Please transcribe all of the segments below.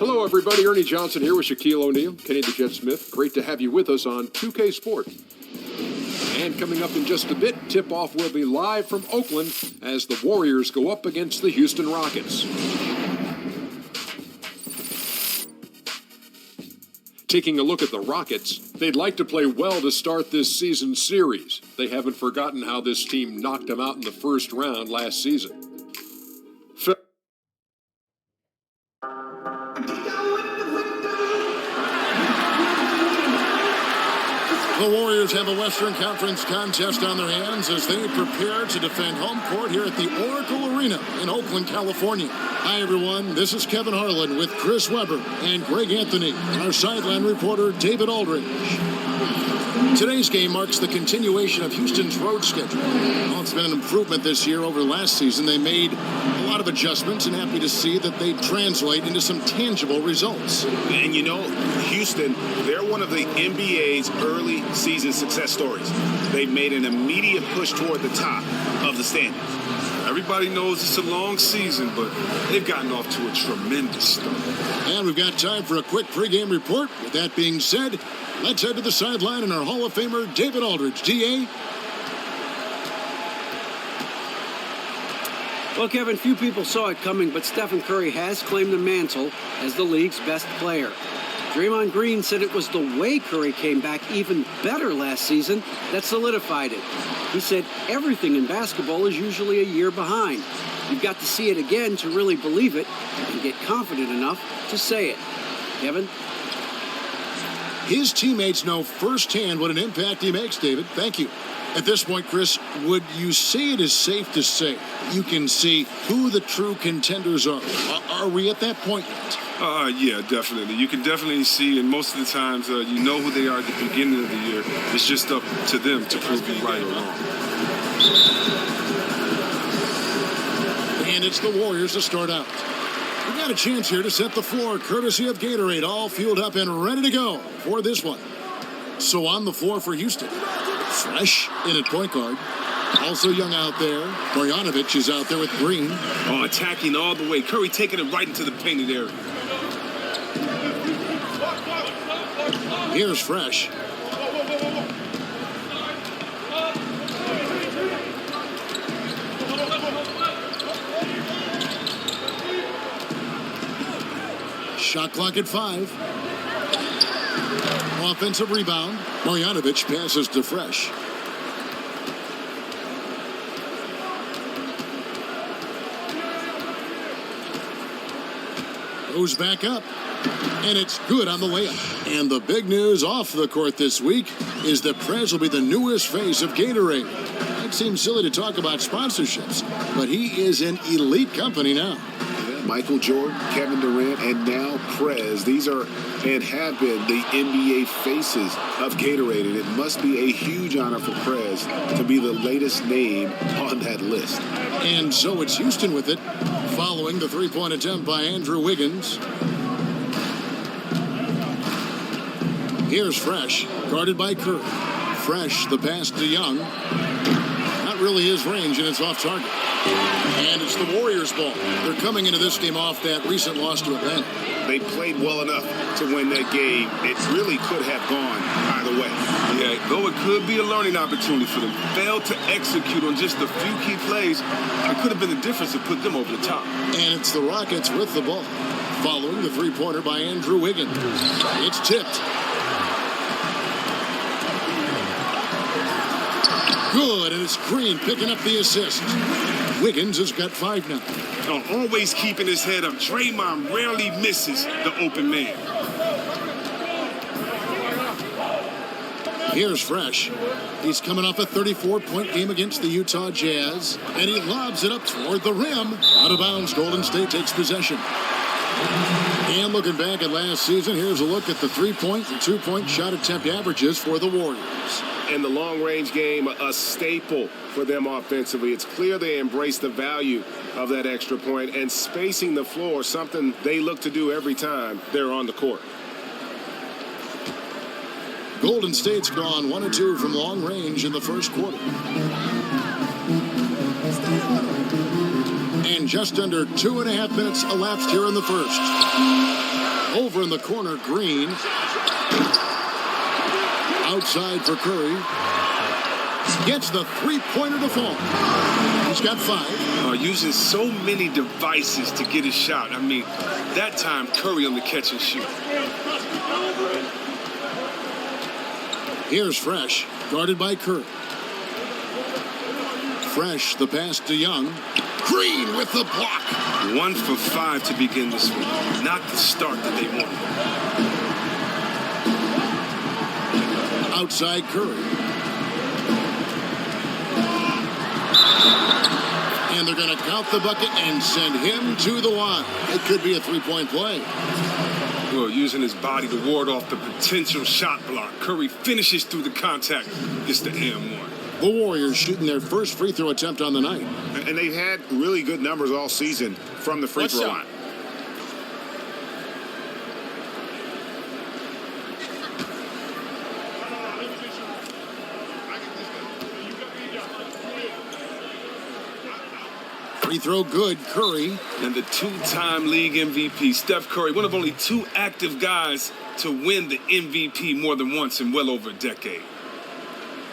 Hello, everybody. Ernie Johnson here with Shaquille O'Neal, Kenny the Jet Smith. Great to have you with us on 2K Sport. And coming up in just a bit, tip-off will be live from Oakland as the Warriors go up against the Houston Rockets. Taking a look at the Rockets, they'd like to play well to start this season series. They haven't forgotten how this team knocked them out in the first round last season. The Warriors have a Western Conference contest on their hands as they prepare to defend home court here at the Oracle Arena in Oakland, California. Hi, everyone. This is Kevin Harlan with Chris Webber and Greg Anthony and our sideline reporter, David Aldridge. Today's game marks the continuation of Houston's road schedule. Well, it's been an improvement this year over last season. They made a lot of adjustments and happy to see that they translate into some tangible results. And you know, Houston, they're one of the NBA's early season success stories. They've made an immediate push toward the top of the standings. Everybody knows it's a long season, but they've gotten off to a tremendous start. And we've got time for a quick pregame report. With that being said, let's head to the sideline and our Hall of Famer, David Aldridge. DA? Well, Kevin, few people saw it coming, but Stephen Curry has claimed the mantle as the league's best player. Draymond Green said it was the way Curry came back even better last season that solidified it. He said everything in basketball is usually a year behind. You've got to see it again to really believe it and get confident enough to say it. Kevin? His teammates know firsthand what an impact he makes, David. Thank you. At this point, Chris, would you say it is safe to say you can see who the true contenders are? Are we at that point yet? Yeah, definitely. You can definitely see, and most of the times you know who they are at the beginning of the year. It's just up to them to prove you right or wrong. And it's the Warriors to start out. We got a chance here to set the floor, courtesy of Gatorade, all fueled up and ready to go for this one. So on the floor for Houston, Fresh in at point guard. Also young out there. Marjanovic is out there with Green. Oh, attacking all the way. Curry taking it right into the painted area. Here's Fresh. Shot clock at 5. Offensive rebound. Marjanovic passes to Fresh. Goes back up. And it's good on the layup. And the big news off the court this week is that Prez will be the newest face of Gatorade. It seems silly to talk about sponsorships, but he is in elite company now. Michael Jordan, Kevin Durant, and now Prez. These are and have been the NBA faces of Gatorade, and it must be a huge honor for Prez to be the latest name on that list. And so it's Houston with it, following the three-point attempt by Andrew Wiggins. Here's Fresh, guarded by Curry. Fresh, the pass to Young. Not really his range, and it's off target. And it's the Warriors' ball. They're coming into this game off that recent loss to Atlanta. They played well enough to win that game. It really could have gone either way. Yeah, though it could be a learning opportunity for them. Failed to execute on just a few key plays. It could have been the difference to put them over the top. And it's the Rockets with the ball, following the three-pointer by Andrew Wiggins. It's tipped. Good, and it's Green picking up the assist. Wiggins has got 5 now. Always keeping his head up. Draymond rarely misses the open man. Here's Fresh. He's coming off a 34-point game against the Utah Jazz, and he lobs it up toward the rim. Out of bounds, Golden State takes possession. And looking back at last season, here's a look at the 3-point and 2-point shot attempt averages for the Warriors. In the long-range game, a staple for them offensively. It's clear they embrace the value of that extra point, and spacing the floor, something they look to do every time they're on the court. Golden State's gone 1 of 2 from long range in the first quarter. And just under 2.5 minutes elapsed here in the first. Over in the corner, Green. Outside for Curry. Gets the three-pointer to fall. He's got 5. Using so many devices to get his shot. I mean, that time Curry on the catch and shoot. Here's Fresh, guarded by Curry. Fresh, the pass to Young. Green with the block. 1 for 5 to begin this one. Not the start that they wanted. Outside Curry. And they're going to count the bucket and send him to the line. It could be a three-point play. Well, using his body to ward off the potential shot block. Curry finishes through the contact. Gets the and one. The Warriors shooting their first free throw attempt on the night. And they've had really good numbers all season from the free throw line. Free throw good, Curry. And the 2-time league MVP, Steph Curry, one of only 2 active guys to win the MVP more than once in well over a decade.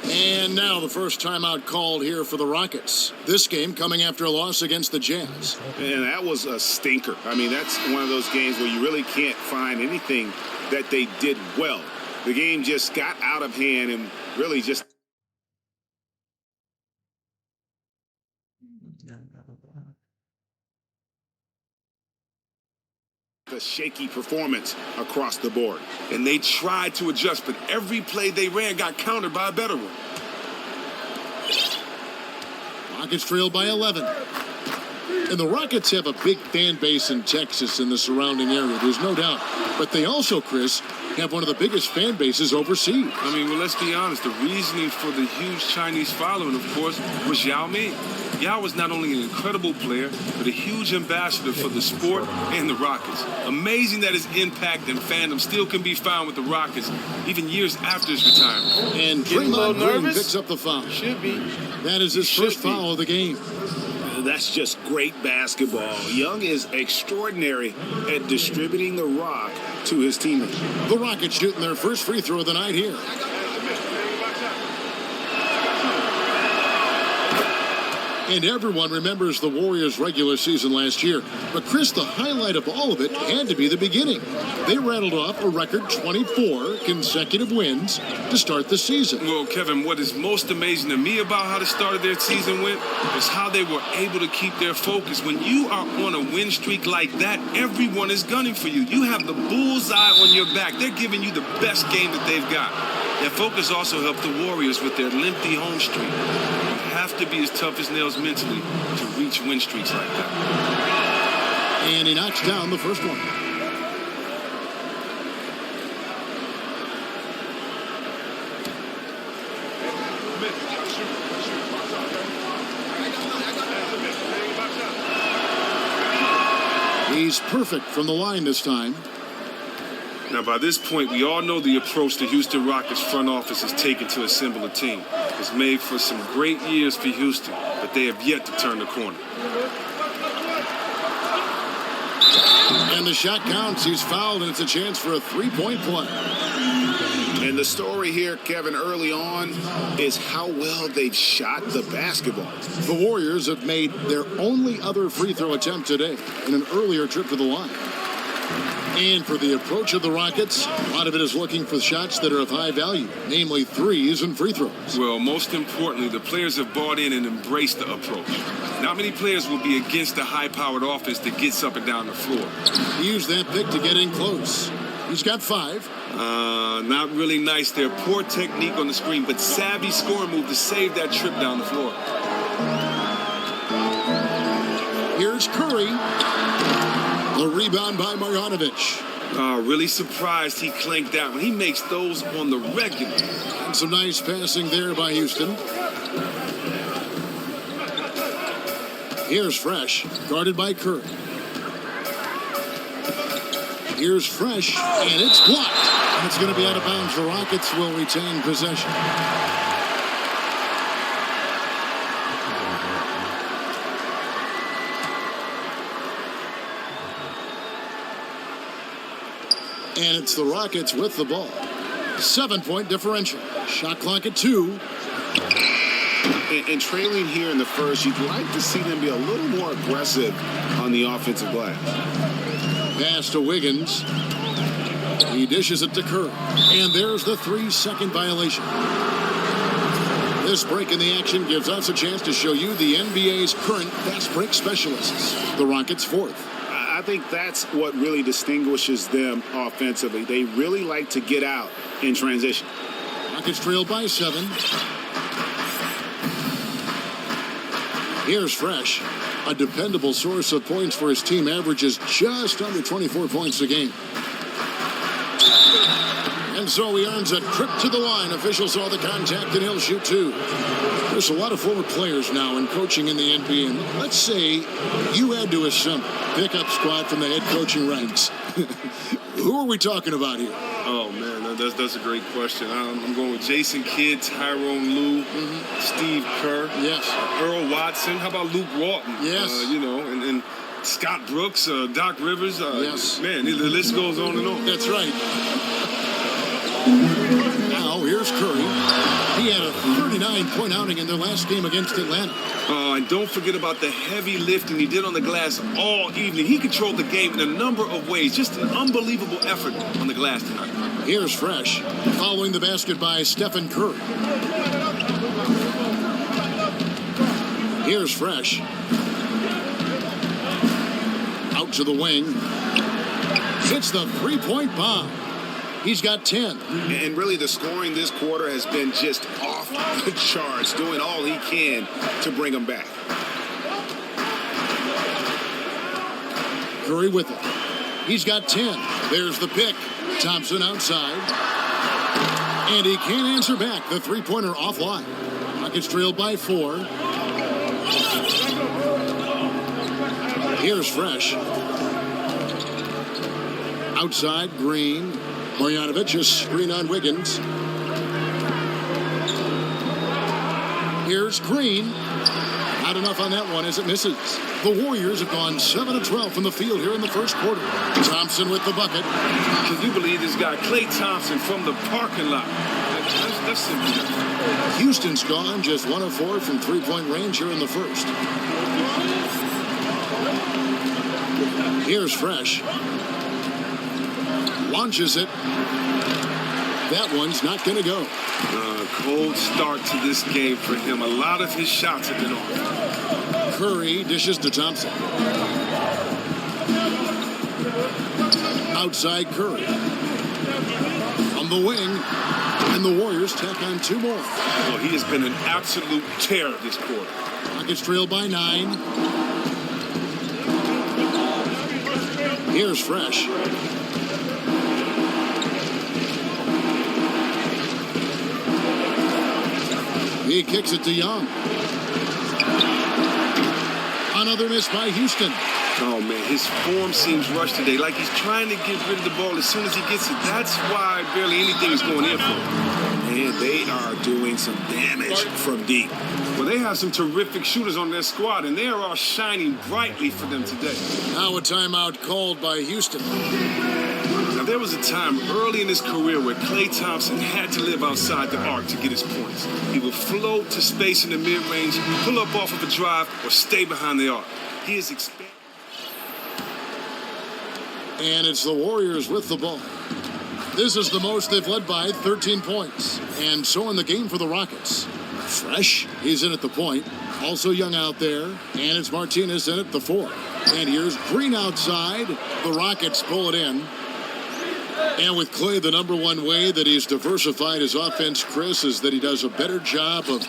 And now the first timeout called here for the Rockets. This game coming after a loss against the Jazz. And that was a stinker. I mean, that's one of those games where you really can't find anything that they did well. The game just got out of hand and really just... a shaky performance across the board. And they tried to adjust, but every play they ran got countered by a better one. Rockets trailed by 11. And the Rockets have a big fan base in Texas and the surrounding area, there's no doubt. But they also, Chris, have one of the biggest fan bases overseas. I mean, well, let's be honest. The reasoning for the huge Chinese following, of course, was Yao Ming. Yao was not only an incredible player, but a huge ambassador for the sport and the Rockets. Amazing that his impact and fandom still can be found with the Rockets, even years after his retirement. And Draymond Green picks up the foul. Should be. That is his first foul of the game. That's just great basketball. Young is extraordinary at distributing the rock to his teammates. The Rockets shooting their first free throw of the night here. And everyone remembers the Warriors' regular season last year. But, Chris, the highlight of all of it had to be the beginning. They rattled off a record 24 consecutive wins to start the season. Well, Kevin, what is most amazing to me about how the start of their season went is how they were able to keep their focus. When you are on a win streak like that, everyone is gunning for you. You have the bullseye on your back. They're giving you the best game that they've got. Their focus also helped the Warriors with their lengthy home streak. You have to be as tough as nails mentally to reach win streaks like that. And he knocks down the first one. He's perfect from the line this time. Now, by this point, we all know the approach the Houston Rockets front office has taken to assemble a team. It's made for some great years for Houston, but they have yet to turn the corner. And the shot counts. He's fouled, and it's a chance for a three-point play. And the story here, Kevin, early on is how well they've shot the basketball. The Warriors have made their only other free throw attempt today in an earlier trip to the line. And for the approach of the Rockets, a lot of it is looking for shots that are of high value, namely threes and free throws. Well, most importantly, the players have bought in and embraced the approach. Not many players will be against the high-powered offense that gets up and down the floor. He used that pick to get in close. He's got 5. Not really nice there. Poor technique on the screen, but savvy scoring move to save that trip down the floor. Here's Curry. The rebound by Marjanovic. Really surprised he clanked that one. He makes those on the regular. And some nice passing there by Houston. Here's Fresh, guarded by Curry. Here's Fresh, and it's blocked. And it's going to be out of bounds. The Rockets will retain possession. And it's the Rockets with the ball. 7-point differential. Shot clock at 2. And trailing here in the first, you'd like to see them be a little more aggressive on the offensive glass. Pass to Wiggins. He dishes it to Curry. And there's the 3-second violation. This break in the action gives us a chance to show you the NBA's current fast break specialists. The Rockets' fourth. I think that's what really distinguishes them offensively. They really like to get out in transition. Rockets trail by 7. Here's Fresh. A dependable source of points for his team, averages just under 24 points a game. And so he earns a trip to the line. Officials saw the contact and he'll shoot 2. There's a lot of former players now in coaching in the NBA. And let's say you had to assemble pickup squad from the head coaching ranks. Who are we talking about here? Oh, man, that's a great question. I'm going with Jason Kidd, Tyrone Lue, Steve Kerr, Yes. Earl Watson. How about Luke Walton? Yes. And Scott Brooks, Doc Rivers. Yes. Man, the list goes on and on. That's right. Now, here's Curry. He had a 39-point outing in their last game against Atlanta. And don't forget about the heavy lifting he did on the glass all evening. He controlled the game in a number of ways. Just an unbelievable effort on the glass tonight. Here's Fresh, following the basket by Stephen Curry. Here's Fresh. Out to the wing. Hits the three-point bomb. He's got 10. And really the scoring this quarter has been just off the charts, doing all he can to bring them back. Curry with it. He's got 10. There's the pick. Thompson outside. And he can't answer back. The three-pointer offline. Rockets trailed by 4. Here's Fresh. Outside, Green. Marjanovic, a screen on Wiggins. Here's Green. Not enough on that one as it misses. The Warriors have gone 7 of 12 from the field here in the first quarter. Thompson with the bucket. Can you believe this guy, Klay Thompson, from the parking lot? That's simple enough. Houston's gone just 1 of 4 from three-point range here in the first. Here's Fresh. Launches it. That one's not going to go. Cold start to this game for him. A lot of his shots have been off. Curry dishes to Thompson. Outside Curry. On the wing. And the Warriors tack on 2 more. Well, he has been an absolute terror this quarter. Rockets trail by 9. Here's Fresh. He kicks it to Young. Another miss by Houston. Oh, man, his form seems rushed today. Like he's trying to get rid of the ball as soon as he gets it. That's why barely anything is going in for him. And they are doing some damage from deep. Well, they have some terrific shooters on their squad, and they are all shining brightly for them today. Now a timeout called by Houston. Now, there was a time early in his career where Klay Thompson had to live outside the arc to get his points. He would float to space in the mid-range, pull up off of a drive, or stay behind the arc. He is expanding. And it's the Warriors with the ball. This is the most they've led by, 13 points. And so in the game for the Rockets. Fresh, he's in at the point. Also Young out there. And it's Martinez in at the 4. And here's Green outside. The Rockets pull it in. And with Klay, the number one way that he's diversified his offense, Chris, is that he does a better job of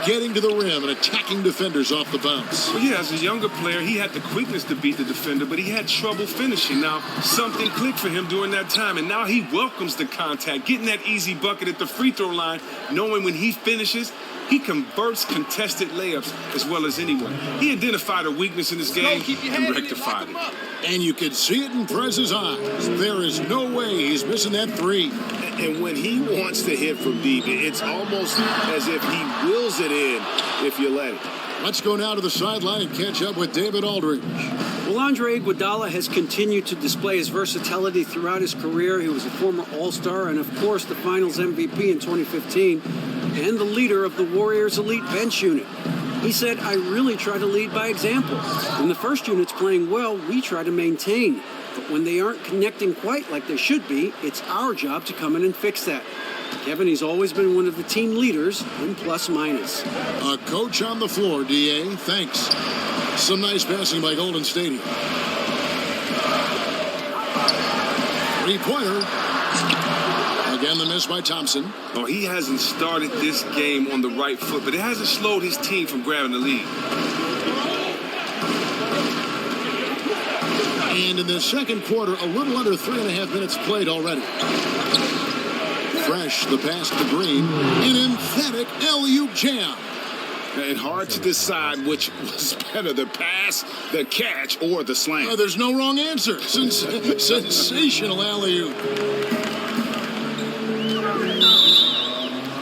getting to the rim and attacking defenders off the bounce. Well, yeah, as a younger player, he had the quickness to beat the defender, but he had trouble finishing. Now, something clicked for him during that time, and now he welcomes the contact, getting that easy bucket at the free throw line, knowing when he finishes, he converts contested layups as well as anyone. He identified a weakness in his game and rectified it. And you can see it in Prez's eyes. There is no way he's missing that 3. And when he wants to hit from deep, it's almost as if he wills it in if you let it. Let's go now to the sideline and catch up with David Aldridge. Well, Andre Iguodala has continued to display his versatility throughout his career. He was a former All-Star and, of course, the Finals MVP in 2015 and the leader of the Warriors' elite bench unit. He said, "I really try to lead by example. When the first unit's playing well, we try to maintain. But when they aren't connecting quite like they should be, it's our job to come in and fix that." Kevin, he's always been one of the team leaders in plus-minus. A coach on the floor, D.A. Thanks. Some nice passing by Golden State here. Three-pointer. Again, the miss by Thompson. Oh, he hasn't started this game on the right foot, but it hasn't slowed his team from grabbing the lead. And in the second quarter, a little under 3.5 minutes played already. Fresh, the pass to Green. An emphatic alley-oop jam. And hard to decide which was better, the pass, the catch, or the slam. There's no wrong answer. Sensational alley-oop.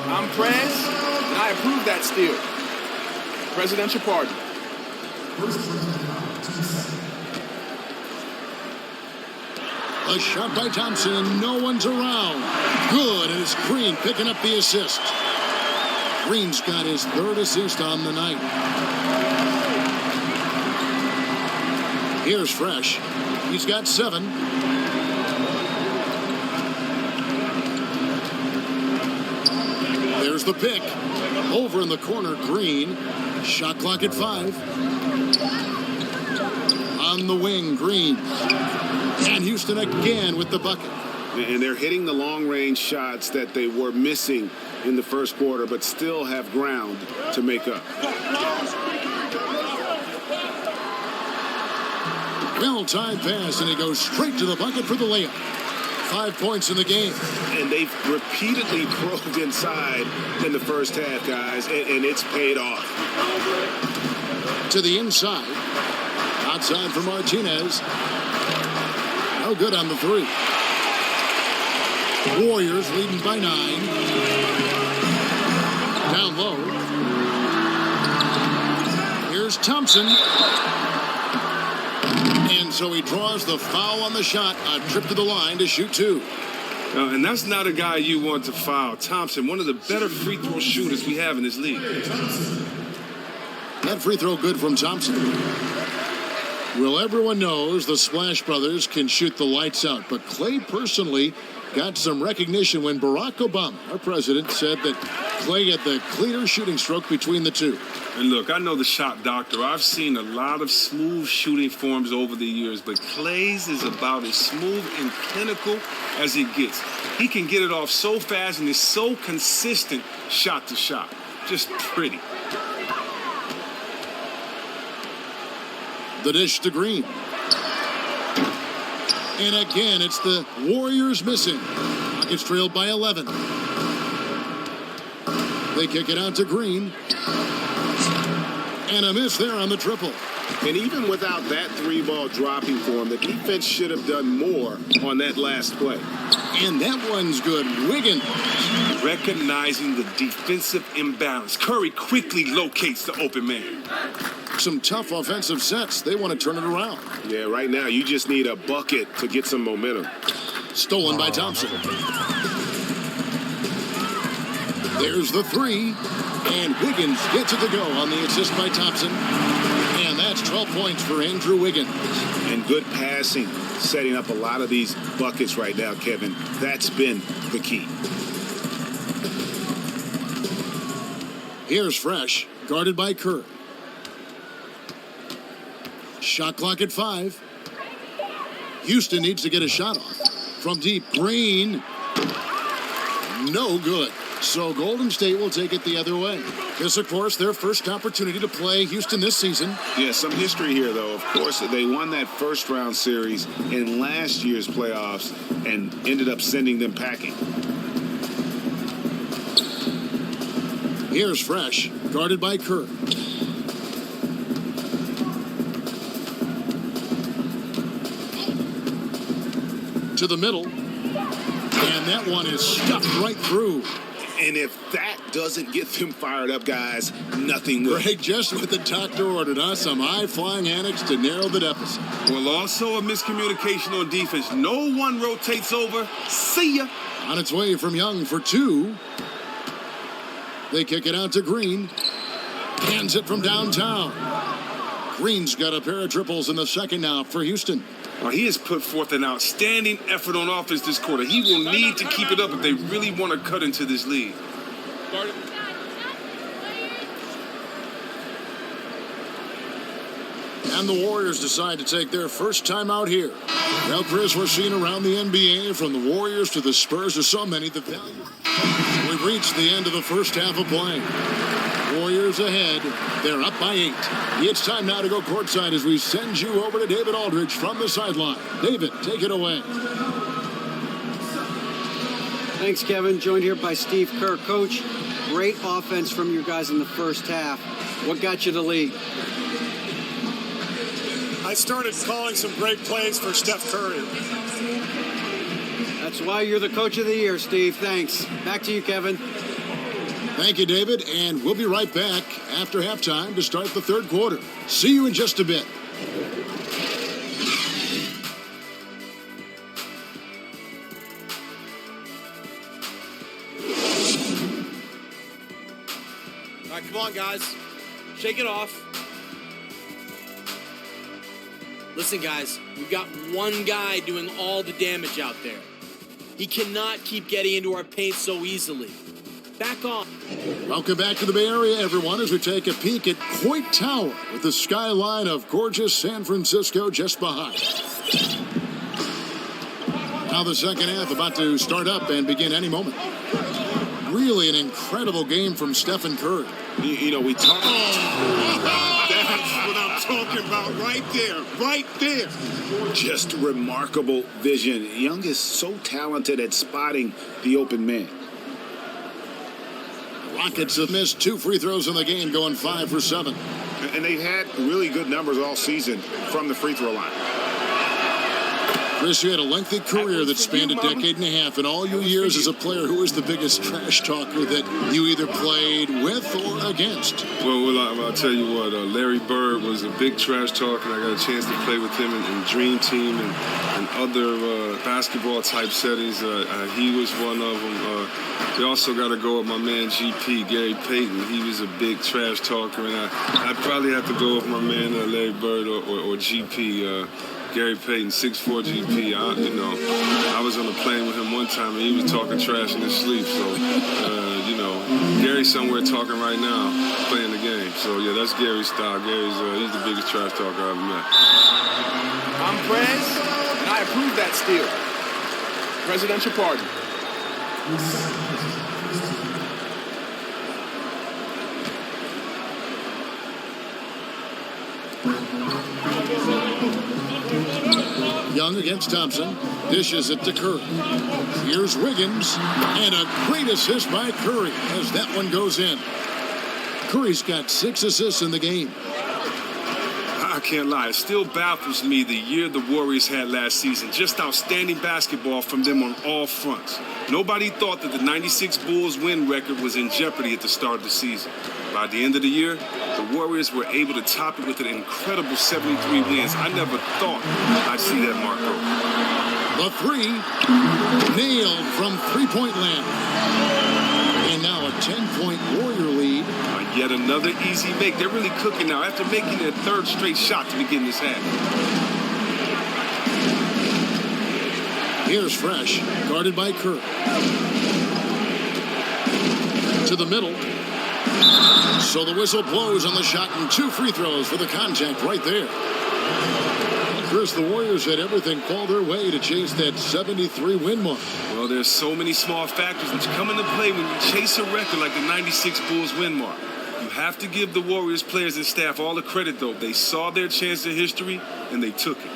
I'm Prez, and I approve that steal. Presidential pardon. A shot by Thompson, and no one's around. Good, and it's Green picking up the assist. Green's got his third assist on the night. Here's Fresh. He's got 7. There's the pick. Over in the corner, Green. Shot clock at 5. On the wing, Green. And Houston again with the bucket. And they're hitting the long-range shots that they were missing in the first quarter, but still have ground to make up. Well-timed pass, and he goes straight to the bucket for the layup. 5 points in the game. And they've repeatedly probed inside in the first half, guys, and it's paid off. To the inside. Outside for Martinez. No good on the 3. Warriors leading by 9. Down low. Here's Thompson. And so he draws the foul on the shot. A trip to the line to shoot 2. And that's not a guy you want to foul. Thompson, one of the better free throw shooters we have in this league. That free throw good from Thompson. Well, everyone knows the Splash Brothers can shoot the lights out, but Clay personally got some recognition when Barack Obama, our president, said that Clay had the cleaner shooting stroke between the two. And look, I know the shot doctor. I've seen a lot of smooth shooting forms over the years, but Clay's is about as smooth and clinical as it gets. He can get it off so fast and is so consistent shot to shot. Just pretty. The dish to Green. And again, it's the Warriors missing. Rockets trailed by 11. They kick it out to Green. And a miss there on the triple. And even without that 3-ball dropping for him, the defense should have done more on that last play. And that one's good. Wiggins. Recognizing the defensive imbalance. Curry quickly locates the open man. Some tough offensive sets. They want to turn it around. Yeah, right now you just need a bucket to get some momentum. Stolen by Thompson. There's the 3. And Wiggins gets it to go on the assist by Thompson. And that's 12 points for Andrew Wiggins. And good passing, setting up a lot of these buckets right now, Kevin. That's been the key. Here's Fresh, guarded by Kerr. Shot clock at 5. Houston needs to get a shot off. From deep, Green. No good. So Golden State will take it the other way. This, of course, their first opportunity to play Houston this season. Yeah, some history here, though. Of course, they won that first-round series in last year's playoffs and ended up sending them packing. Here's Fresh, guarded by Kerr. To the middle. And that one is stuffed right through. And if that doesn't get them fired up, guys, nothing will. Greg, just what the doctor ordered us, some high-flying antics to narrow the deficit. Well, also a miscommunication on defense. No one rotates over. See ya. On its way from Young for two. They kick it out to Green. Hands it from downtown. Green's got a pair of triples in the second now for Houston. Well, he has put forth an outstanding effort on offense this quarter. He will need to keep it up if they really want to cut into this lead. And the Warriors decide to take their first time out here. Well, Chris, we're seeing around the NBA, from the Warriors to the Spurs, to so many, the value. We've reached the end of the first half of play. Warriors ahead. They're up by 8. It's time now to go courtside as we send you over to David Aldridge from the sideline. David, take it away. Thanks, Kevin. Joined here by Steve Kerr. Coach, great offense from you guys in the first half. What got you the lead? I started calling some great plays for Steph Curry. That's why you're the coach of the year, Steve. Thanks. Back to you, Kevin. Thank you, David, and we'll be right back after halftime to start the third quarter. See you in just a bit. All right, come on, guys. Shake it off. Listen, guys, we've got one guy doing all the damage out there. He cannot keep getting into our paint so easily. Back off. Welcome back to the Bay Area, everyone, as we take a peek at Coit Tower with the skyline of gorgeous San Francisco just behind. Now the second half about to start up and begin any moment. Really an incredible game from Stephen Curry. You know, we talk. That's what I'm talking about right there. Just remarkable vision. Young is so talented at spotting the open man. Rockets have missed 2 free throws in the game, going 5 for 7. And they've had really good numbers all season from the free throw line. Chris, you had a lengthy career that spanned a decade and a half. In all your years as a player, who was the biggest trash talker that you either played with or against? Well, I'll tell you what, Larry Bird was a big trash talker. I got a chance to play with him in Dream Team and other basketball-type settings. He was one of them. We also got to go with my man GP, Gary Payton. He was a big trash talker, and I'd probably have to go with my man Larry Bird or GP. Gary Payton, 6'4" GP. I was on a plane with him one time, and he was talking trash in his sleep. So, Gary's somewhere talking right now, playing the game. So, yeah, that's Gary's style. He's the biggest trash talker I've ever met. I'm Prez, and I approve that steal. Presidential pardon. Young against Thompson. Dishes it to Curry. Here's Wiggins. And a great assist by Curry as that one goes in. Curry's got 6 assists in the game. I can't lie. It still baffles me the year the Warriors had last season. Just outstanding basketball from them on all fronts. Nobody thought that the 96 Bulls win record was in jeopardy at the start of the season. By the end of the year, the Warriors were able to top it with an incredible 73 wins. I never thought I'd see that mark go. The 3 nailed from three-point land. And now a 10-point Warrior lead. Yet another easy make. They're really cooking now after making their 3rd straight shot to begin this half. Here's Fresh, guarded by Curry. To the middle. So the whistle blows on the shot and 2 free throws for the contact right there. Chris, the Warriors had everything fall their way to chase that 73 win mark. Well, there's so many small factors that come into play when you chase a record like the 96 Bulls win mark. You have to give the Warriors players and staff all the credit, though. They saw their chance in history, and they took it.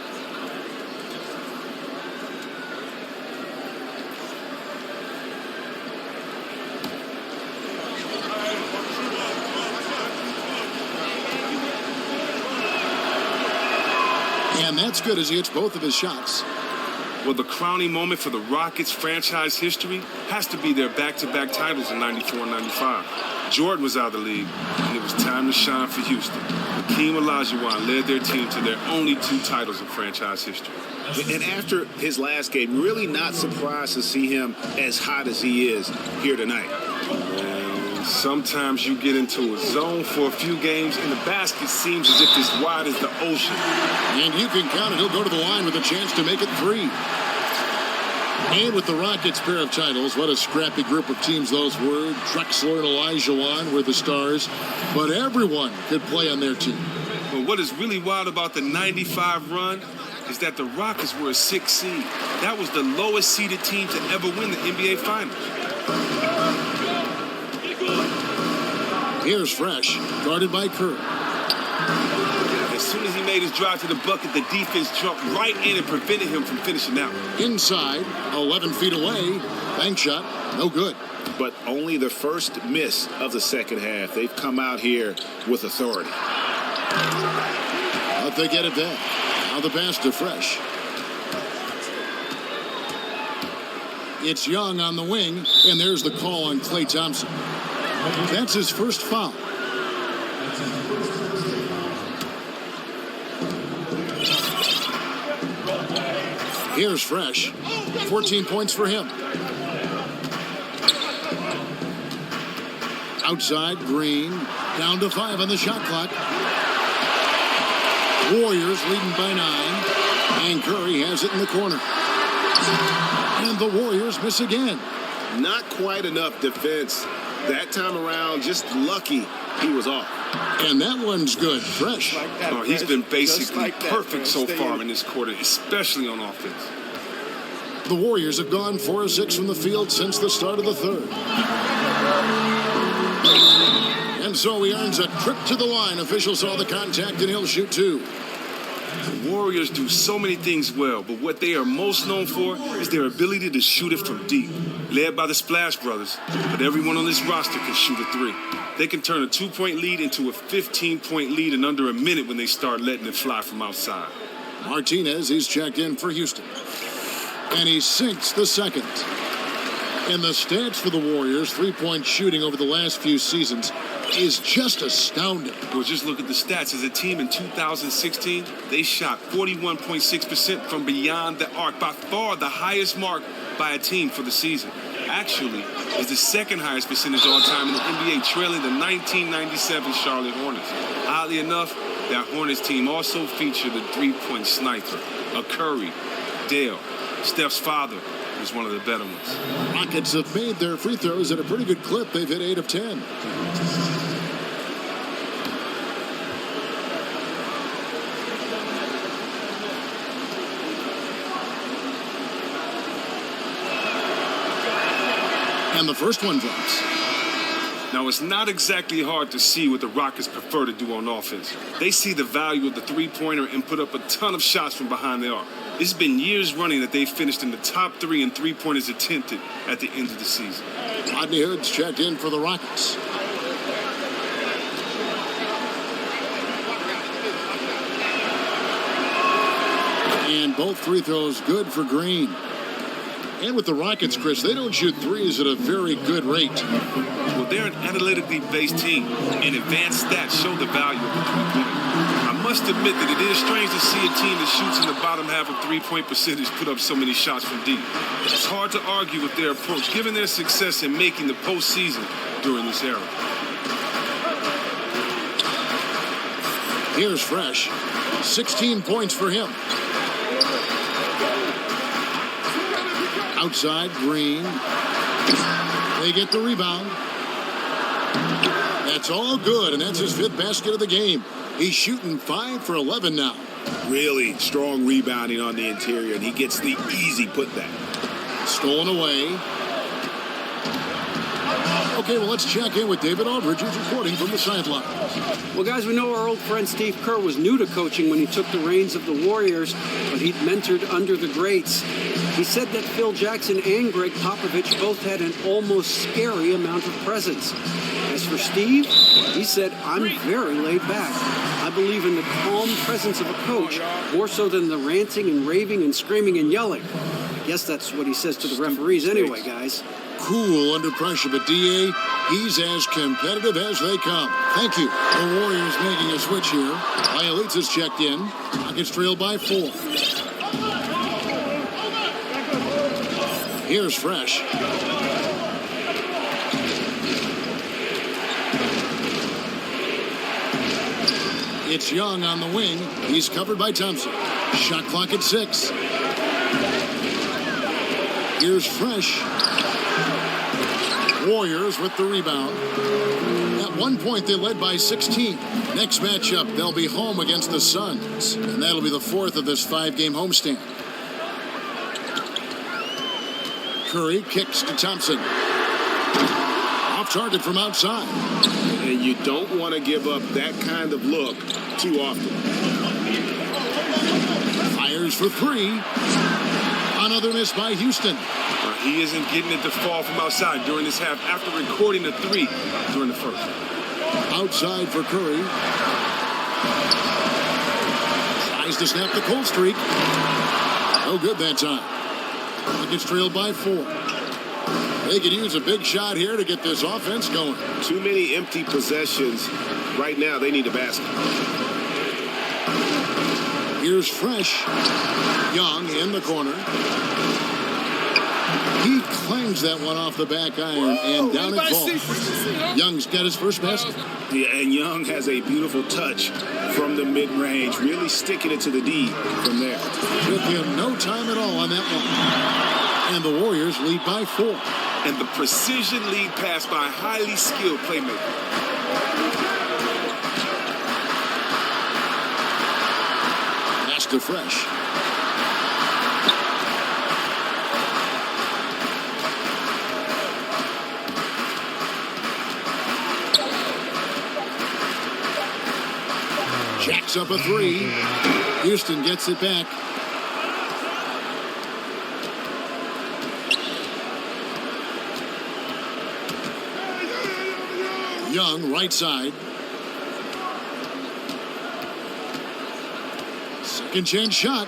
And that's good as he hits both of his shots. Well, the crowning moment for the Rockets' franchise history has to be their back-to-back titles in 94 and 95. Jordan was out of the league, and it was time to shine for Houston. Hakeem Olajuwon led their team to their only 2 titles in franchise history. And after his last game, really not surprised to see him as hot as he is here tonight. And sometimes you get into a zone for a few games, and the basket seems as if it's wide as the ocean. And you can count it. He'll go to the line with a chance to make it 3. And with the Rockets' pair of titles, what a scrappy group of teams those were. Drexler and Olajuwon were the stars, but everyone could play on their team. But what is really wild about the 95 run is that the Rockets were a 6th seed. That was the lowest seeded team to ever win the NBA Finals. Here's Fresh, guarded by Curry. As soon as he made his drive to the bucket, the defense jumped right in and prevented him from finishing out. Inside, 11 feet away, bank shot, no good. But only the first miss of the second half. They've come out here with authority. But they get it back. Now the pass to Fresh. It's Young on the wing, and there's the call on Klay Thompson. That's his first foul. Here's Fresh. 14 points for him. Outside, Green. Down to 5 on the shot clock. Warriors leading by 9. And Curry has it in the corner. And the Warriors miss again. Not quite enough defense. That time around, just lucky he was off. And that one's good. Fresh. He's been basically perfect so far in this quarter, especially on offense. The Warriors have gone 4 of 6 from the field since the start of the third. And so he earns a trip to the line. Officials saw the contact, and he'll shoot 2. The Warriors do so many things well, but what they are most known for is their ability to shoot it from deep. Led by the Splash Brothers, but everyone on this roster can shoot a 3. They can turn a 2-point lead into a 15-point lead in under a minute when they start letting it fly from outside. Martinez, he's checked in for Houston. And he sinks the second. And the stats for the Warriors, 3-point shooting over the last few seasons, is just astounding. Well, just look at the stats. As a team in 2016, they shot 41.6% from beyond the arc, by far the highest mark by a team for the season. Actually, is the second highest percentage all time in the NBA, trailing the 1997 Charlotte Hornets. Oddly enough, that Hornets team also featured a 3-point sniper, a Curry. Dale, Steph's father, was one of the better ones. Rockets have made their free throws at a pretty good clip. They've hit 8 of 10. And the first one drops. Now, it's not exactly hard to see what the Rockets prefer to do on offense. They see the value of the three-pointer and put up a ton of shots from behind the arc. It's been years running that they've finished in the top 3 in three-pointers attempted at the end of the season. Rodney Hood's checked in for the Rockets. And both free throws good for Green. And with the Rockets, Chris, they don't shoot threes at a very good rate. Well, they're an analytically based team, and advanced stats show the value of the three-pointer. I must admit that it is strange to see a team that shoots in the bottom half of three-point percentage put up so many shots from deep. It's hard to argue with their approach, given their success in making the postseason during this era. Here's Fresh. 16 points for him. Outside, Green. They get the rebound. That's all good, and that's his 5th basket of the game. He's shooting 5 for 11 now. Really strong rebounding on the interior, and he gets the easy putback. Stolen away. Okay, well, let's check in with David Aldridge, who's reporting from the sideline. Well, guys, we know our old friend Steve Kerr was new to coaching when he took the reins of the Warriors, but he'd mentored under the greats. He said that Phil Jackson and Greg Popovich both had an almost scary amount of presence. As for Steve, he said, I'm very laid back. I believe in the calm presence of a coach more so than the ranting and raving and screaming and yelling. I guess that's what he says to the referees anyway, guys. Cool under pressure, but D.A., he's as competitive as they come. Thank you. The Warriors making a switch here. Bielitsa's checked in. Rockets trail by 4. Here's Fresh. It's Young on the wing. He's covered by Thompson. Shot clock at 6. Here's Fresh. Warriors with the rebound. At one point, they led by 16. Next matchup, they'll be home against the Suns. And that'll be the 4th of this 5-game homestand. Curry kicks to Thompson. Off target from outside. And you don't want to give up that kind of look too often. Fires for 3. Another miss by Houston. He isn't getting it to fall from outside during this half after recording a 3 during the first. Outside for Curry. Tries to snap the cold streak. No good that time. Gets trailed by 4. They could use a big shot here to get this offense going. Too many empty possessions. Right now, they need a basket. Here's Fresh. Young in the corner. He clangs that one off the back iron and down it falls. Young's got his first basket. Yeah, and Young has a beautiful touch from the mid-range, really sticking it to the D from there. Took him no time at all on that one. And the Warriors lead by 4. And the precision lead pass by a highly skilled playmaker. Pass to Fresh. Jacks up a 3. Houston gets it back. Young, right side. Second chance shot.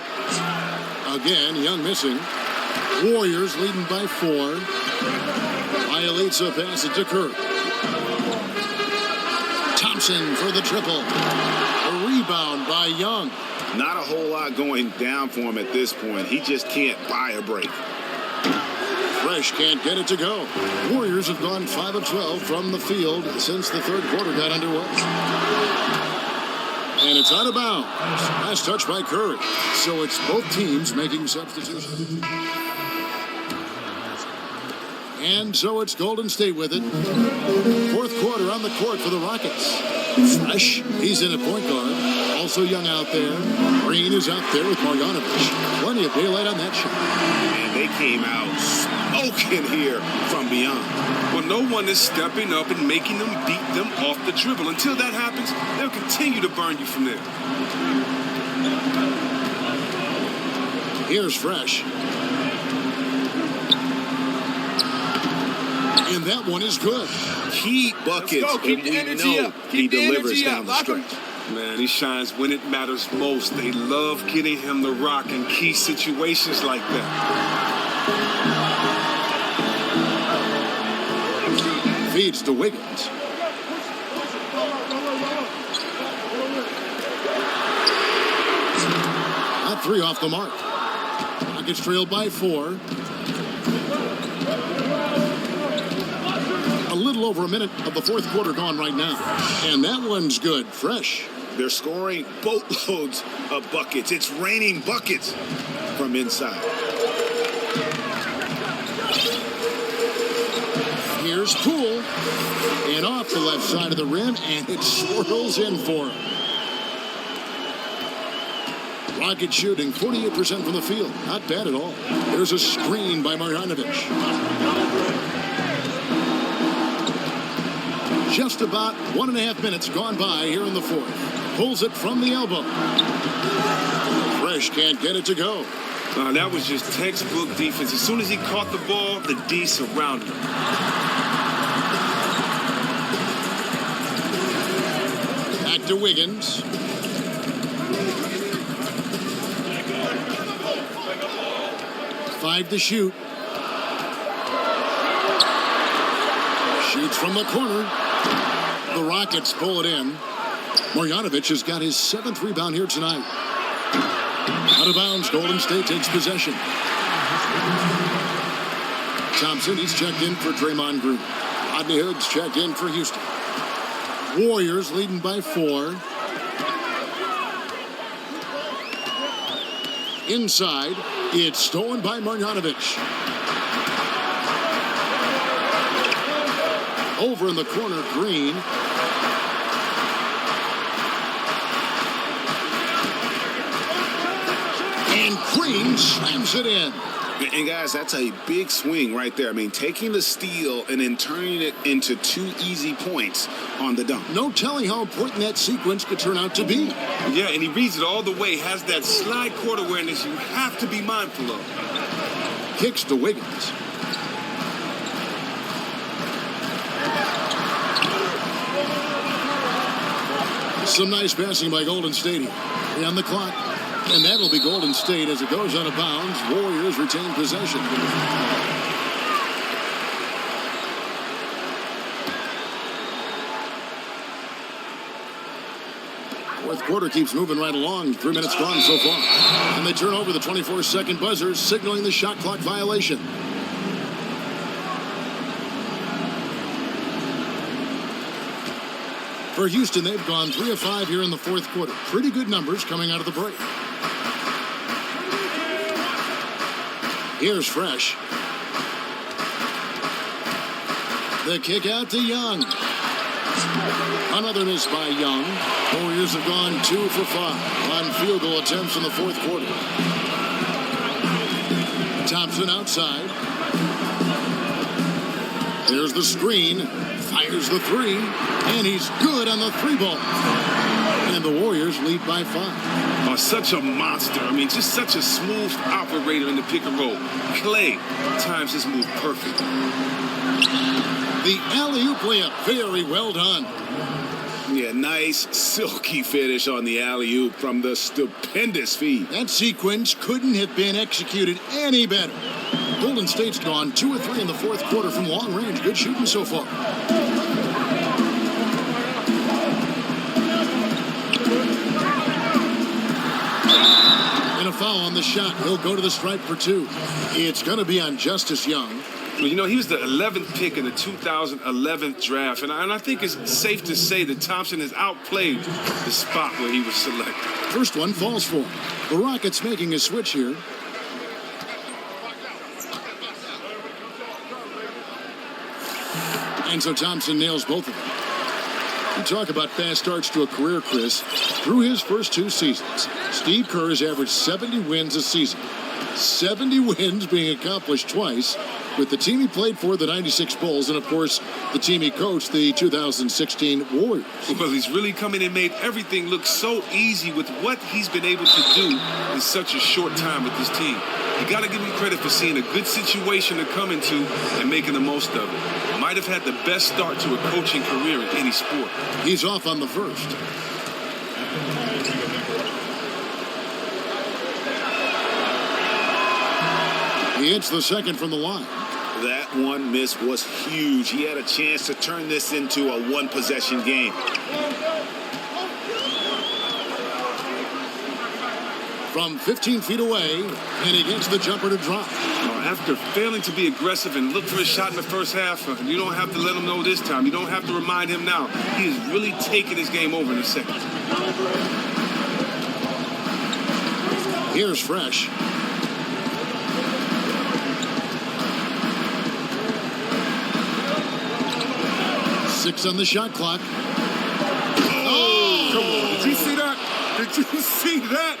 Again, Young missing. Warriors leading by 4. Bielitsa passes to Curry. Thompson for the triple. A rebound by Young. Not a whole lot going down for him at this point. He just can't buy a break. Fresh can't get it to go. Warriors have gone 5 of 12 from the field since the third quarter got underway. And it's out of bounds. Last touch by Curry. So it's both teams making substitutions. And so it's Golden State with it. Fourth quarter on the court for the Rockets. Fresh, he's in at point guard. Also Young out there. Green is out there with Marjanovic. Plenty of daylight on that shot. And they came out smoking here from beyond. Well, no one is stepping up and making them beat them off the dribble. Until that happens, they'll continue to burn you from there. Here's Fresh. And that one is good. Key buckets, and we know he delivers down the stretch. Man, he shines when it matters most. They love getting him the rock in key situations like that. Feeds to Wiggins. Not 3 off the mark. Rockets trailed by 4. A little over a minute of the fourth quarter gone right now. And that one's good. Fresh. They're scoring boatloads of buckets. It's raining buckets from inside. Here's Poole. And off the left side of the rim, and it swirls in for him. Rocket shooting 48% from the field. Not bad at all. There's a screen by Marjanovic. Just about 1.5 minutes gone by here in the fourth. Pulls it from the elbow. Fresh can't get it to go. That was just textbook defense. As soon as he caught the ball, the D surrounded him. Back to Wiggins. 5 to shoot. Shoots from the corner. The Rockets pull it in. Marjanovic has got his 7th rebound here tonight. Out of bounds, Golden State takes possession. Thompson, he's checked in for Draymond Green. Rodney Hood's checked in for Houston. Warriors leading by 4. Inside, it's stolen by Marjanovic. Over in the corner, Green. And Green slams it in. And guys, that's a big swing right there. I mean, taking the steal and then turning it into 2 easy points on the dunk. No telling how important that sequence could turn out to be. Yeah, and he reads it all the way, has that slide court awareness you have to be mindful of. Kicks to Wiggins. Some nice passing by Golden State here. On the clock. And that'll be Golden State as it goes out of bounds. Warriors retain possession. Fourth quarter keeps moving right along. 3 minutes gone so far. And they turn over the 24-second buzzer, signaling the shot clock violation. For Houston, they've gone 3 of 5 here in the fourth quarter. Pretty good numbers coming out of the break. Here's Fresh. The kick out to Young. Another miss by Young. Warriors have gone 2 for 5 on field goal attempts in the fourth quarter. Thompson outside. There's the screen. Fires the 3. And he's good on the 3-ball. And the Warriors lead by 5. Oh, such a monster. I mean, just such a smooth operator in the pick and roll. Clay times his move perfect. The alley-oop layup, very well done. Yeah, nice, silky finish on the alley-oop from the stupendous feed. That sequence couldn't have been executed any better. Golden State's gone 2 of 3 in the fourth quarter from long range. Good shooting so far. And a foul on the shot. He'll go to the stripe for 2. It's going to be on Justice Young. Well, you know, he was the 11th pick in the 2011 draft, and I think it's safe to say that Thompson has outplayed the spot where he was selected. First one falls for him. The Rockets making a switch here. And so Thompson nails both of them. You talk about fast starts to a career, Chris. Through his first 2 seasons, Steve Kerr has averaged 70 wins a season. 70 wins being accomplished twice with the team he played for, the 96 Bulls, and, of course, the team he coached, the 2016 Warriors. Well, he's really come in and made everything look so easy with what he's been able to do in such a short time with this team. You got to give him credit for seeing a good situation to come into and making the most of it. Might have had the best start to a coaching career in any sport. He's off on the first. He hits the second from the line. That one miss was huge. He had a chance to turn this into a 1-possession game. From 15 feet away, and he gets the jumper to drop. After failing to be aggressive and look for a shot in the first half, you don't have to let him know this time. You don't have to remind him now. He is really taking his game over in the second. Here's Fresh. Six on the shot clock. Oh, come on. Did you see that? Did you see that?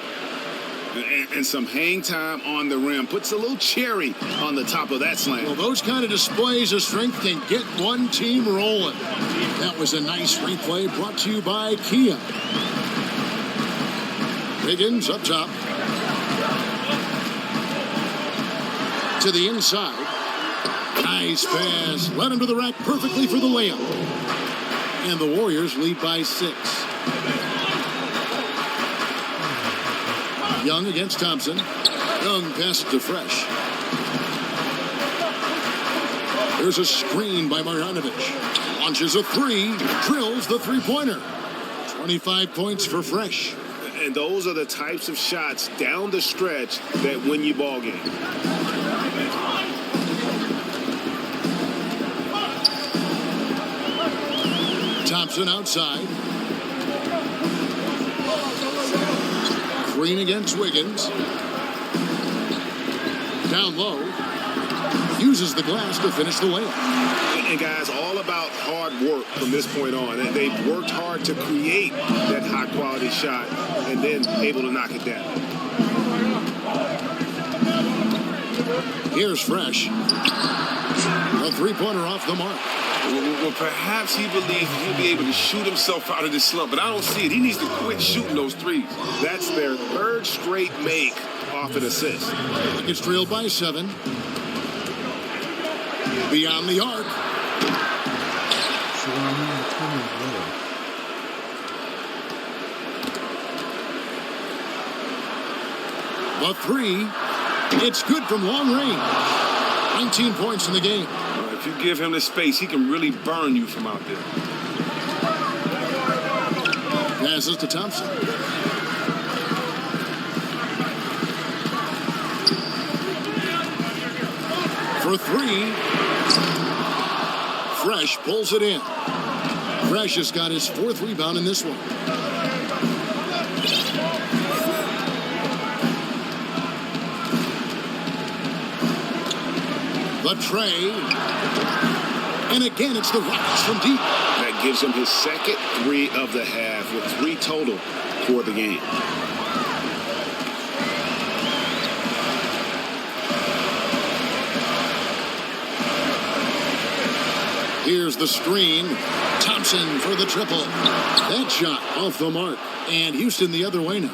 And some hang time on the rim. Puts a little cherry on the top of that slam. Well, those kind of displays of strength can get one team rolling. That was a nice replay brought to you by Kia. Higgins up top. To the inside. Nice pass. Led him to the rack perfectly for the layup. And the Warriors lead by 6. Young against Thompson. Young passes to Fresh. There's a screen by Marjanovic. Launches a three, drills the three-pointer. 25 points for Fresh. And those are the types of shots down the stretch that win you ball game. Thompson outside. Green against Wiggins. Down low. Uses the glass to finish the layup. And guys, all about hard work from this point on. And they've worked hard to create that high-quality shot and then able to knock it down. Here's Fresh. A three-pointer off the mark. Well, perhaps he believes he'll be able to shoot himself out of this slump, but I don't see it. He needs to quit shooting those threes. That's their third straight make off an assist. It's trailed by 7. Beyond the arc. The three. It's good from long range. 19 points in the game. If you give him the space, he can really burn you from out there. Passes to Thompson. For three. Fresh pulls it in. Fresh has got his 4th rebound in this one. The tray. And again, it's the Rockets from deep. That gives him his second 3 of the half with 3 total for the game. Here's the screen. Thompson for the triple. That shot off the mark. And Houston the other way now.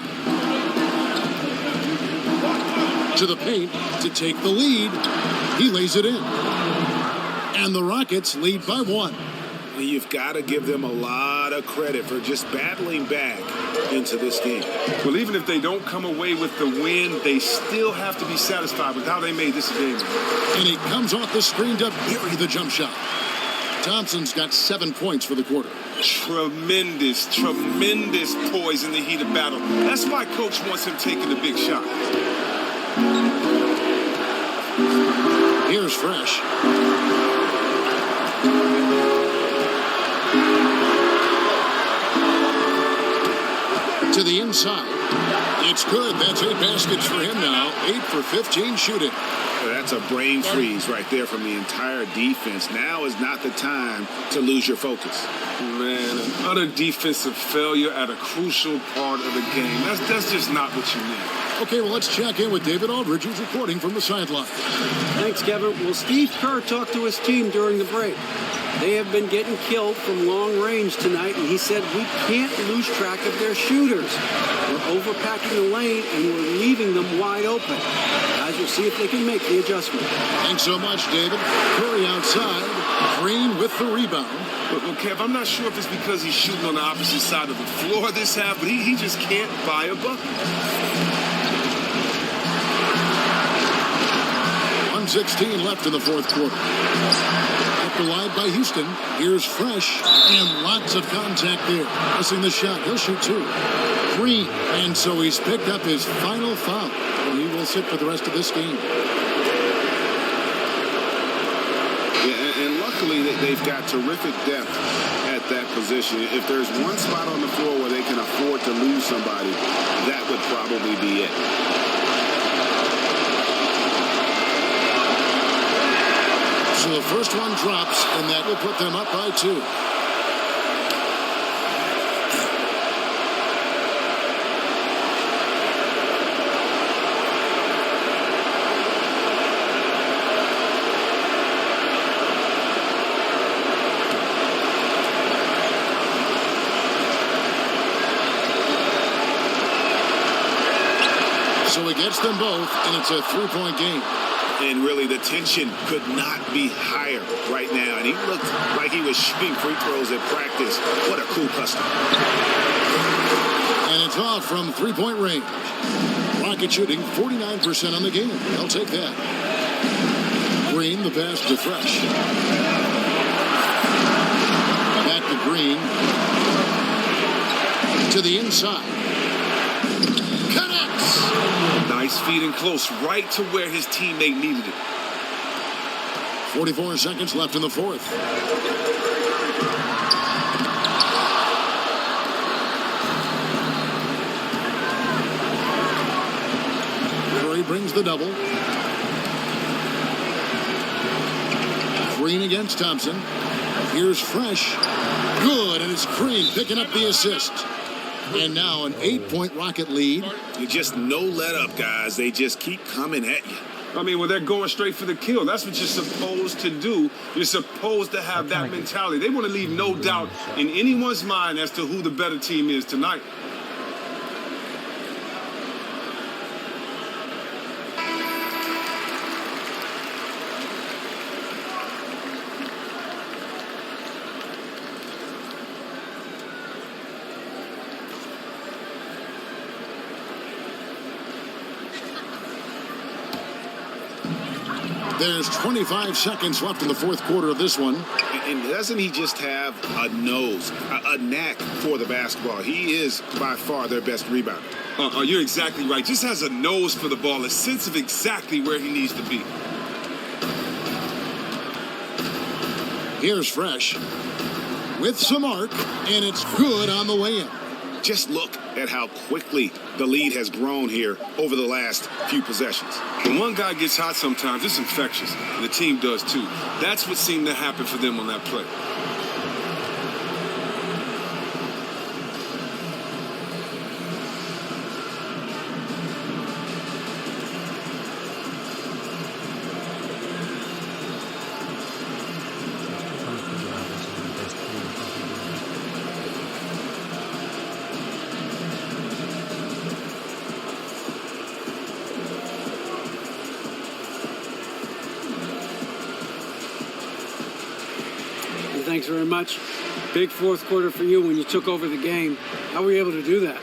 To the paint to take the lead. He lays it in. And the Rockets lead by 1. You've got to give them a lot of credit for just battling back into this game. Well, even if they don't come away with the win, they still have to be satisfied with how they made this game. And he comes off the screen to bury the jump shot. Thompson's got 7 points for the quarter. Tremendous poise in the heat of battle. That's why Coach wants him taking the big shot. Here's Fresh. To the inside. It's good. That's 8 baskets for him now. 8 for 15 shooting. That's a brain freeze right there from the entire defense. Now is not the time to lose your focus. Man, an utter defensive failure at a crucial part of the game. That's just not what you need. Okay, well, let's check in with David Aldridge, who's reporting from the sideline. Thanks, Kevin. Well, Steve Kerr talked to his team during the break. They have been getting killed from long range tonight, and he said we can't lose track of their shooters. We're overpacking the lane, and we're leaving them wide open. Guys will see if they can make the adjustment. Thanks so much, David. Curry outside. Green with the rebound. Well, Kev, I'm not sure if it's because he's shooting on the opposite side of the floor this half, but he just can't buy a bucket. 1:16 left in the 4th quarter. Kept alive by Houston. Here's Fresh. And lots of contact there. Missing the shot. He'll shoot 2. Green. And so he's picked up his final foul. And he will sit for the rest of this game. Yeah, and luckily they've got terrific depth at that position. If there's one spot on the floor where they can afford to lose somebody, that would probably be it. So the first one drops, and that will put them up by 2. So he gets them both, and it's a 3-point game. And really, the tension could not be higher right now. And he looked like he was shooting free throws at practice. What a cool customer. And it's off from 3-point range. Rocket shooting 49% on the game. They'll take that. Green, the pass to Fresh. Back to Green. To the inside. Connects! Nice feed and close, right to where his teammate needed it. 44 seconds left in the fourth. Curry brings the double. Green against Thompson. Here's Fresh. Good, and it's Green picking up the assist. And now an 8-point Rocket lead. You just no let up, guys. They just keep coming at you. I mean, well, they're going straight for the kill. That's what you're supposed to do. You're supposed to have that mentality. They want to leave no doubt in anyone's mind as to who the better team is tonight. There's 25 seconds left in the fourth quarter of this one. And doesn't he just have a nose, a knack for the basketball? He is by far their best rebounder. You're exactly right. Just has a nose for the ball, a sense of exactly where he needs to be. Here's Fresh with some arc, and it's good on the way in. Just look at how quickly the lead has grown here over the last few possessions. When one guy gets hot sometimes, it's infectious. And the team does too. That's what seemed to happen for them on that play. Thanks very much. Big fourth quarter for you when you took over the game. How were you able to do that?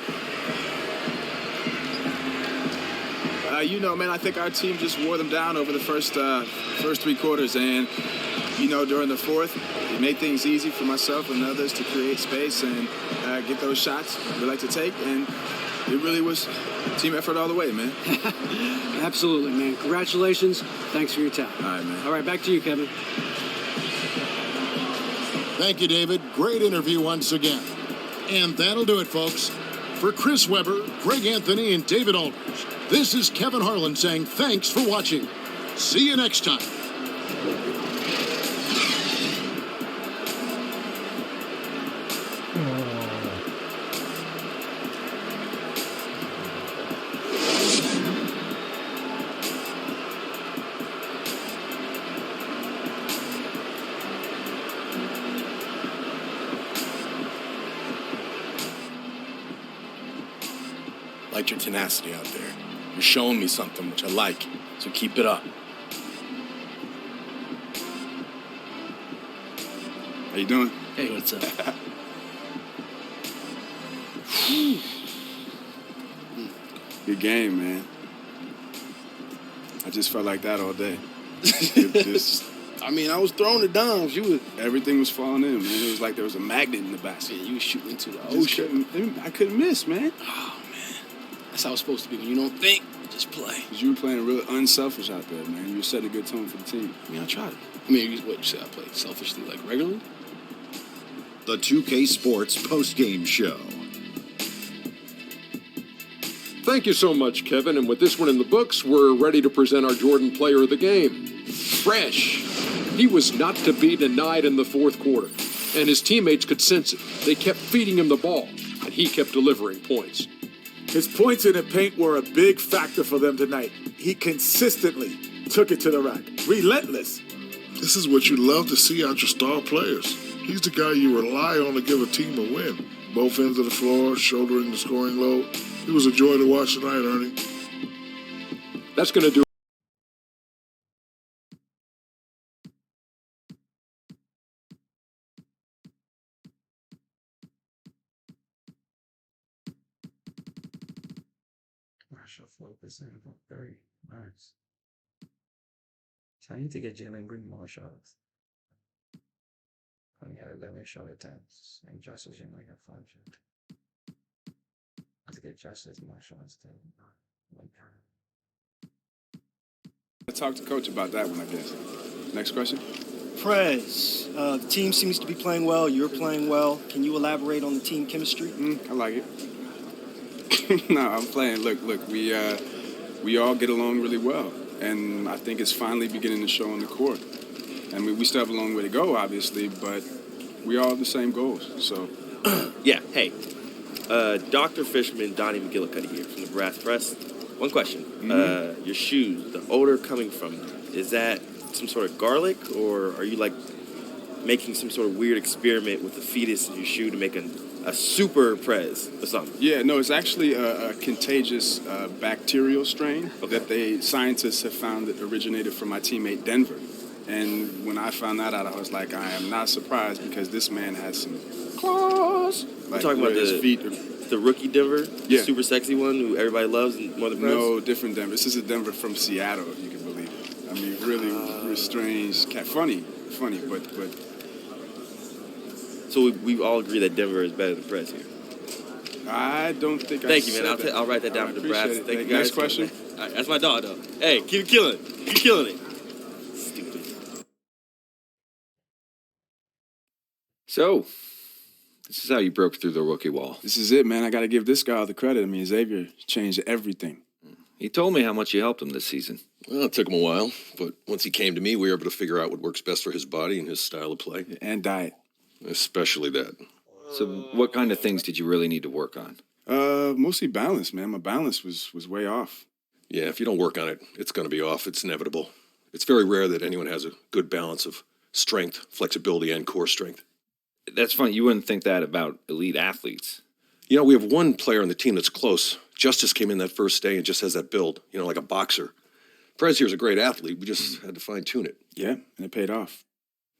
You know, man, I think our team just wore them down over the first three quarters. And, you know, during the fourth, it made things easy for myself and others to create space and get those shots we like to take. And it really was team effort all the way, man. Absolutely, man. Congratulations. Thanks for your time. All right, man. All right, back to you, Kevin. Thank you, David. Great interview once again. And that'll do it, folks. For Chris Webber, Greg Anthony, and David Aldridge, this is Kevin Harlan saying thanks for watching. See you next time. Liked your tenacity out there. You're showing me something which I like, so keep it up. How you doing? Hey, what's up? Good game, man. I just felt like that all day. I mean, I was throwing it down. Everything was falling in, man. It was like there was a magnet in the basket. You was shooting into the I couldn't miss, man. Oh, man. That's how it's supposed to be. When you don't think, you just play. Because you were playing real unselfish out there, man. You were setting a good tone for the team. I mean, I tried it. I mean, what you say? I played selfishly, like regularly? The 2K Sports postgame show. Thank you so much, Kevin. And with this one in the books, we're ready to present our Jordan Player of the Game. Fresh. He was not to be denied in the fourth quarter, and his teammates could sense it. They kept feeding him the ball, and he kept delivering points. His points in the paint were a big factor for them tonight. He consistently took it to the rack. Relentless. This is what you love to see out your star players. He's the guy you rely on to give a team a win. Both ends of the floor, shouldering the scoring load. It was a joy to watch tonight, Ernie. That's going to do I shall float this in. Very nice. So I need to get Jalen Green more shots. I only got 11 shot attempts, and Justice only got 5 shots. I have to get Justice more shots too. I talked to Coach about that one, I guess. Next question. Prez, the team seems to be playing well. You're playing well. Can you elaborate on the team chemistry? I like it. No, I'm playing. Look, we all get along really well, and I think it's finally beginning to show on the court. I mean, we still have a long way to go, obviously, but we all have the same goals. So, yeah. Hey, Dr. Fishman, Donnie McGillicuddy here from the Brass Press. One question: your shoes, the odor coming from them, is that some sort of garlic, or are you like making some sort of weird experiment with the fetus in your shoe to make a super Prez or something? Yeah, no, it's actually a contagious bacterial strain that scientists have found that originated from my teammate Denver. And when I found that out, I was like, I am not surprised because this man has some claws. Like, talking about his feet the rookie Denver, the super sexy one who everybody loves and more than Prez? No, different Denver. This is a Denver from Seattle, if you can believe it. I mean, really strange cat. Funny, but. So we all agree that Denver is better than Prez here. I don't think. Thank you, man. I'll write that down for the Brass. Thank you, guys. Next question. All right, that's my dog, though. Hey, keep killing it. Keep killing it. Stupid. So, this is how you broke through the rookie wall. This is it, man. I got to give this guy all the credit. I mean, Xavier changed everything. He told me how much you helped him this season. Well, it took him a while, but once he came to me, we were able to figure out what works best for his body and his style of play. And diet. Especially that. So what kind of things did you really need to work on? Mostly balance, man. My balance was way off. Yeah, if you don't work on it, it's going to be off. It's inevitable. It's very rare that anyone has a good balance of strength, flexibility, and core strength. That's funny. You wouldn't think that about elite athletes. You know, we have one player on the team that's close. Justice came in that first day and just has that build, you know, like a boxer. Prez here's a great athlete. We just had to fine-tune it. Yeah, and it paid off.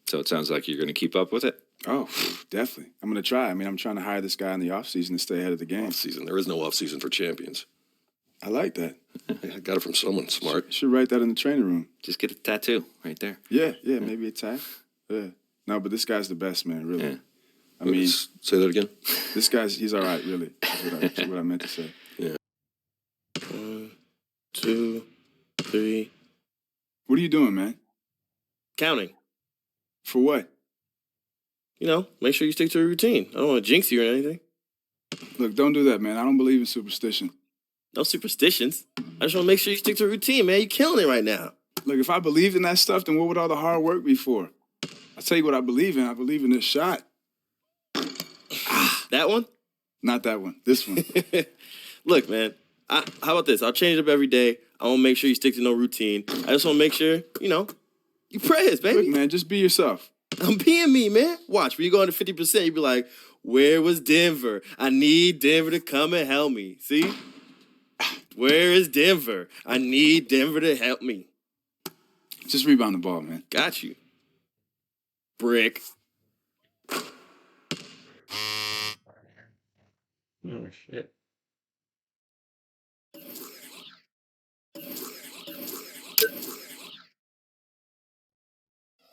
So it sounds like you're going to keep up with it? Oh, definitely. I'm going to try. I mean, I'm trying to hire this guy in the offseason to stay ahead of the game. Off-season. There is no off-season for champions. I like that. I got it from someone smart. Should write that in the training room. Just get a tattoo right there. Yeah, maybe a tag. Yeah. No, but this guy's the best, man, really. Yeah. I mean... Say that again? This guy's, he's all right, really. That's what I meant to say. Yeah. 1, 2, 3. What are you doing, man? Counting. For what? You know, make sure you stick to a routine. I don't want to jinx you or anything. Look, don't do that, man. I don't believe in superstition. No superstitions. I just want to make sure you stick to a routine, man. You're killing it right now. Look, if I believed in that stuff, then what would all the hard work be for? I'll tell you what I believe in. I believe in this shot. That one? Not that one. This one. Look, man. How about this? I'll change it up every day. I want to make sure you stick to no routine. I just want to make sure, you know, you Prez, baby. Look, man, just be yourself. I'm being me, man. Watch, when you go into 50%, you be like, where was Denver? I need Denver to come and help me. See? Where is Denver? I need Denver to help me. Just rebound the ball, man. Got you. Brick. Oh, shit.